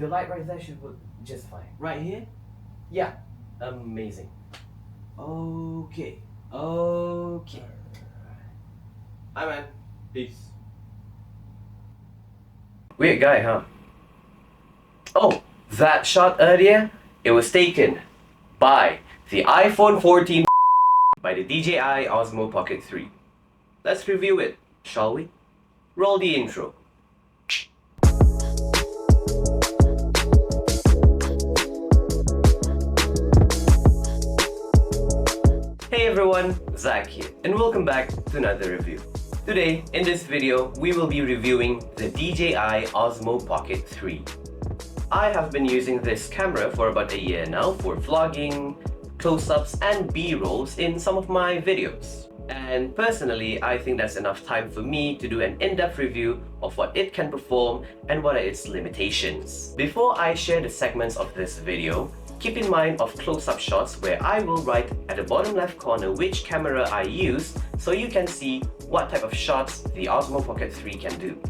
The light right there should work just fine. Right here? Yeah, amazing. Okay. Okay. Hi, man. Peace. Weird guy, huh? Oh, that shot earlier, it was taken by the iPhone 14 by the DJI Osmo Pocket 3. Let's review it, shall we? Roll the intro. Hey everyone, Zach here, and welcome back to another review. Today, in this video, we will be reviewing the DJI Osmo Pocket 3. I have been using this camera for about a year now for vlogging, close-ups and B-rolls in some of my videos. And personally, I think that's enough time for me to do an in-depth review of what it can perform and what are its limitations. Before I share the segments of this video, keep in mind of close-up shots where I will write at the bottom left corner which camera I used so you can see what type of shots the Osmo Pocket 3 can do.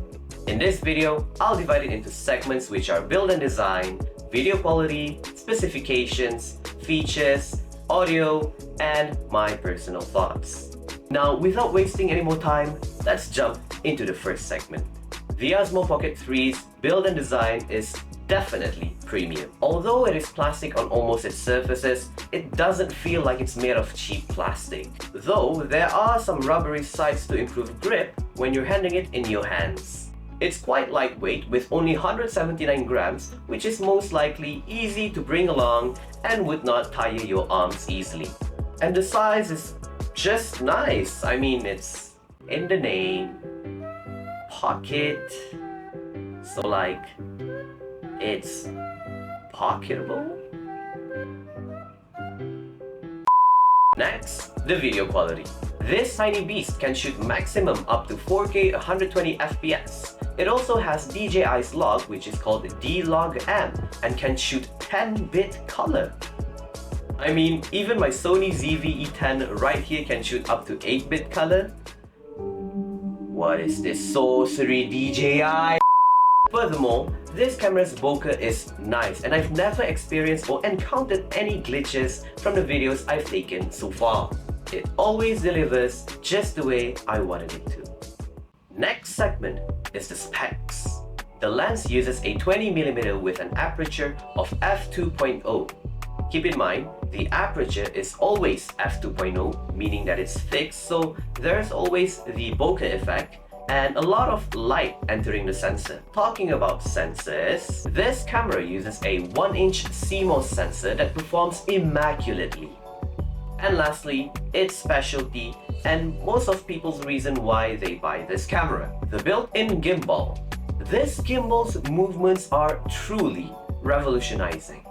In this video, I'll divide it into segments which are build and design, video quality, specifications, features, audio, and my personal thoughts. Now, without wasting any more time, let's jump into the first segment. The Osmo Pocket 3's build and design is definitely premium. Although it is plastic on almost its surfaces, it doesn't feel like it's made of cheap plastic. Though there are some rubbery sides to improve grip when you're handling it in your hands. It's quite lightweight with only 179 grams, which is most likely easy to bring along and would not tire your arms easily. And the size is just nice. I mean, it's in the name, pocket, so like, it's pocketable. Next, the video quality. This tiny beast can shoot maximum up to 4K 120 FPS. It also has DJI's log, which is called the D-Log-M, and can shoot 10-bit color. I mean, even my Sony ZV-E10 right here can shoot up to 8-bit color. What is this sorcery, DJI? Furthermore, this camera's bokeh is nice and I've never experienced or encountered any glitches from the videos I've taken so far. It always delivers just the way I wanted it to. Next segment is the specs. The lens uses a 20mm with an aperture of f2.0. Keep in mind, the aperture is always f2.0, meaning that it's fixed, so there's always the bokeh effect and a lot of light entering the sensor. Talking about sensors, this camera uses a 1-inch CMOS sensor that performs immaculately. And lastly, its specialty and most of people's reason why they buy this camera, the built-in gimbal. This gimbal's movements are truly revolutionizing.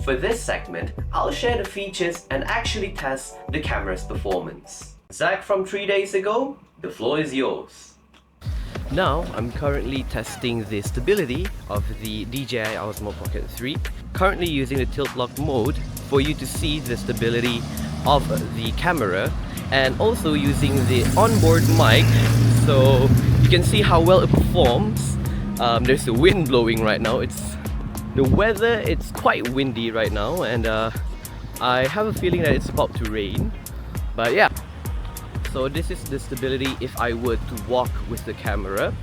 For this segment, I'll share the features and actually test the camera's performance. Zach from 3 days ago, the floor is yours. Now, I'm currently testing the stability of the DJI Osmo Pocket 3. Currently using the tilt lock mode for you to see the stability of the camera, and also using the onboard mic so you can see how well it performs. There's the wind blowing right now. The weather, it's quite windy right now, and I have a feeling that it's about to rain. But yeah. So this is the stability if I were to walk with the camera.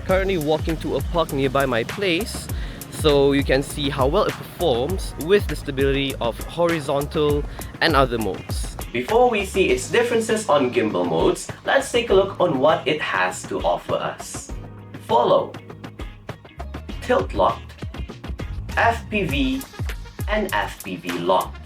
Currently walking to a park nearby my place, so you can see how well it performs with the stability of horizontal and other modes. Before we see its differences on gimbal modes, let's take a look on what it has to offer us. Follow, tilt locked, FPV, and FPV locked.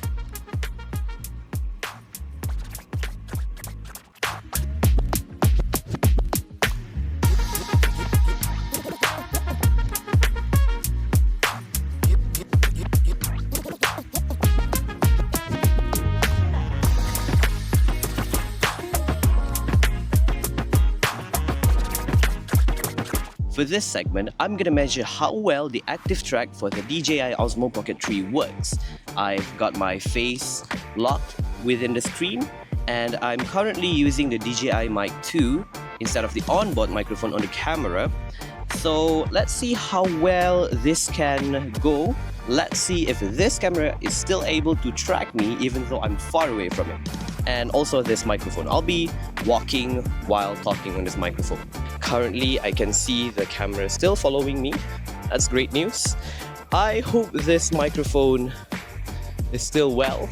For this segment, I'm gonna measure how well the active track for the DJI Osmo Pocket 3 works. I've got my face locked within the screen, and I'm currently using the DJI Mic 2 instead of the onboard microphone on the camera So let's see how well this can go. Let's see if this camera is still able to track me even though I'm far away from it. And also this microphone. I'll be walking while talking on this microphone. Currently, I can see the camera still following me. That's great news. I hope this microphone is still well.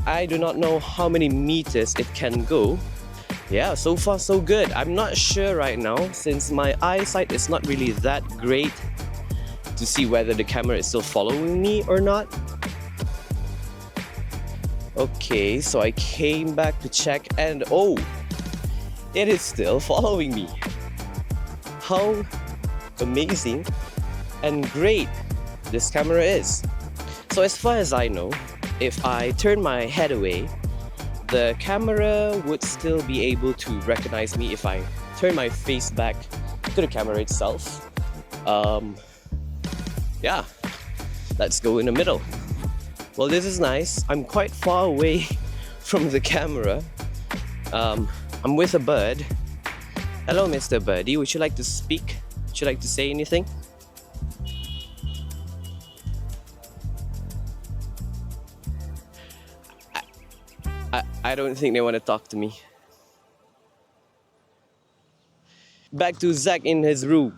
I do not know how many meters it can go. Yeah, so far so good. I'm not sure right now since my eyesight is not really that great to see whether the camera is still following me or not. Okay, so I came back to check and oh, it is still following me. How amazing and great this camera is. So as far as I know, if I turn my head away, the camera would still be able to recognize me if I turn my face back to the camera itself. Yeah, let's go in the middle. Well, this is nice. I'm quite far away from the camera. I'm with a bird. Hello, Mr. Birdie. Would you like to speak? Would you like to say anything? I don't think they want to talk to me. Back to Zach in his room.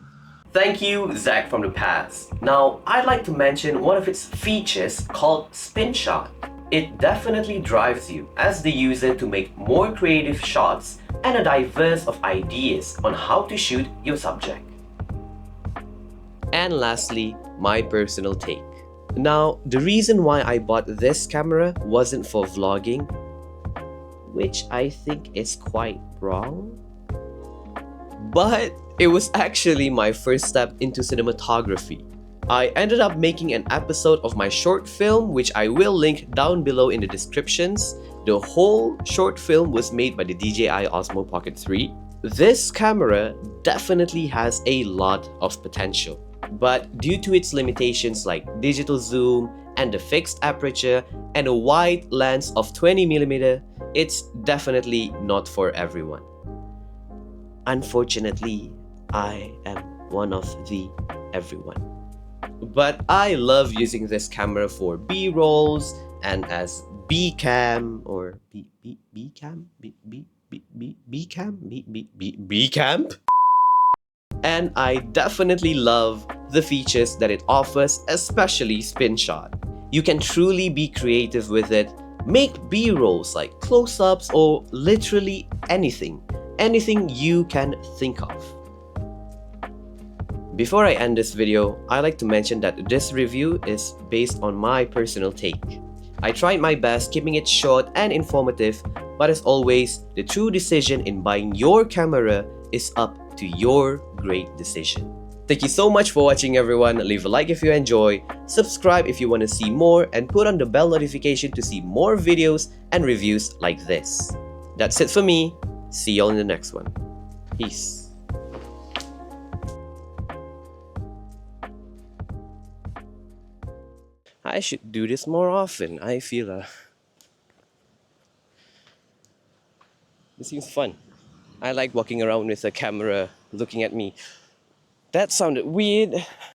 Thank you, Zach from the past. Now, I'd like to mention one of its features called Spin Shot. It definitely drives you as the user to make more creative shots and a diverse of ideas on how to shoot your subject. And lastly, my personal take. Now, the reason why I bought this camera wasn't for vlogging, which I think is quite wrong. But it was actually my first step into cinematography. I ended up making an episode of my short film, which I will link down below in the descriptions. The whole short film was made by the DJI Osmo Pocket 3. This camera definitely has a lot of potential, but due to its limitations like digital zoom and the fixed aperture and a wide lens of 20mm, it's definitely not for everyone. Unfortunately, I am one of the everyone. But I love using this camera for B-rolls and as B-cam or B-cam? B-cam? B-cam? And I definitely love the features that it offers, especially Spin Shot. You can truly be creative with it, make B-rolls like close-ups or literally anything you can think of. Before I end this video, I'd like to mention that this review is based on my personal take. I tried my best keeping it short and informative, but as always, the true decision in buying your camera is up to your great decision. Thank you so much for watching, everyone. Leave a like if you enjoy, subscribe if you want to see more, and put on the bell notification to see more videos and reviews like this. That's it for me. See y'all in the next one. Peace. I should do this more often. I feel this seems fun. I like walking around with a camera looking at me. That sounded weird.